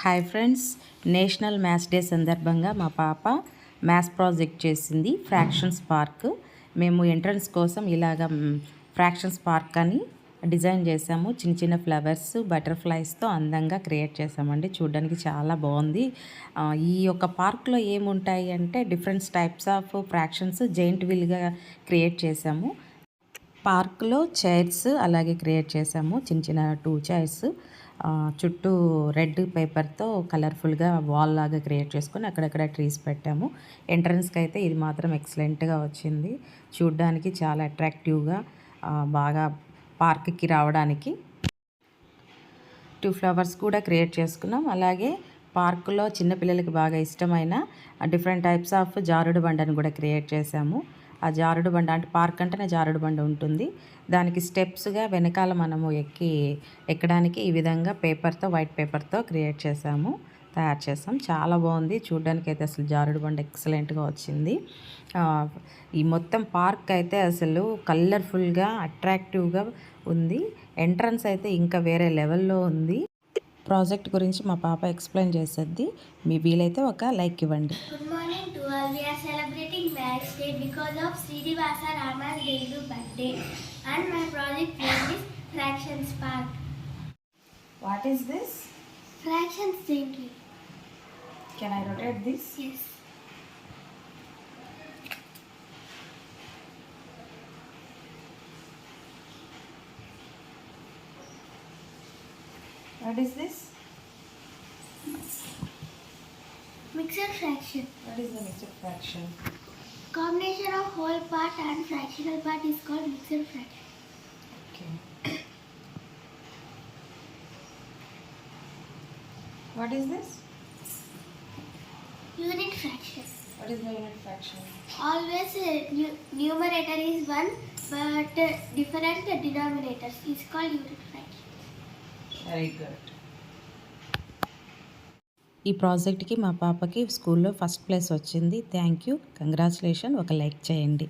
Hi friends, national maths day సందర్భంగా మా పాప మ్యాథ్స్ ప్రాజెక్ట్ చేసింది ఫ్రాక్షన్స్ పార్క్. మేము ఎంట్రన్స్ కోసం ఇలాగ ఫ్రాక్షన్స్ పార్క్ అని డిజైన్ చేసాము. చిన్న చిన్న ఫ్లవర్స్, బటర్ఫ్లైస్తో అందంగా క్రియేట్ చేసామండి. చూడడానికి చాలా బాగుంది. ఈ యొక్క పార్క్లో ఏముంటాయి అంటే different types of fractions giant వీల్గా క్రియేట్ చేసాము. పార్క్లో చైర్స్ అలాగే క్రియేట్ చేసాము. చిన్న చిన్న 2 చైర్స్ చుట్టూ రెడ్ పేపర్తో కలర్ఫుల్గా వాల్ లాగా క్రియేట్ చేసుకొని అక్కడక్కడ ట్రీస్ పెట్టాము. ఎంట్రన్స్కి అయితే ఇది మాత్రం ఎక్సలెంట్గా వచ్చింది. చూడ్డానికి చాలా అట్రాక్టివ్గా బాగా పార్క్కి రావడానికి 2 ఫ్లవర్స్ కూడా క్రియేట్ చేసుకున్నాం. అలాగే పార్కులో చిన్నపిల్లలకి బాగా ఇష్టమైన డిఫరెంట్ టైప్స్ ఆఫ్ జారుడు బండను కూడా క్రియేట్ చేసాము. ఆ జారుడు బండ అంటే పార్క్ అంటేనే జారుడు బండ ఉంటుంది. దానికి స్టెప్స్గా వెనకాల మనము ఎక్కడానికి ఈ విధంగా వైట్ పేపర్తో తయారు చేసాం. చాలా బాగుంది చూడడానికి అయితే. అసలు జారుడు బండ ఎక్సలెంట్గా వచ్చింది. ఈ మొత్తం పార్క్ అయితే అసలు కలర్ఫుల్గా అట్రాక్టివ్గా ఉంది. ఎంట్రన్స్ అయితే ఇంకా వేరే లెవెల్లో ఉంది. ప్రాజెక్ట్ గురించి మా పాప ఎక్స్ప్లెయిన్ చేసేది. మీ వీలైతే ఒక లైక్ ఇవ్వండి. Good morning to all. We are celebrating Maths Day because of Srinivasa Rama's Delu birthday, and my project name is Fractions Park. What is this? Fractions gently. Can I rotate this? Yes. What is this? Mixed fraction. What is the mixed fraction? Combination of whole part and fractional part is called mixed fraction. Okay. What is this? Unit fraction. What is the unit fraction? Always numerator is 1 but different denominators is called unit fraction. Very good. ఈ ప్రాజెక్ట్కి మా పాపకి స్కూల్లో first place వచ్చింది. Thank you, congratulation. ఒక like చేయండి.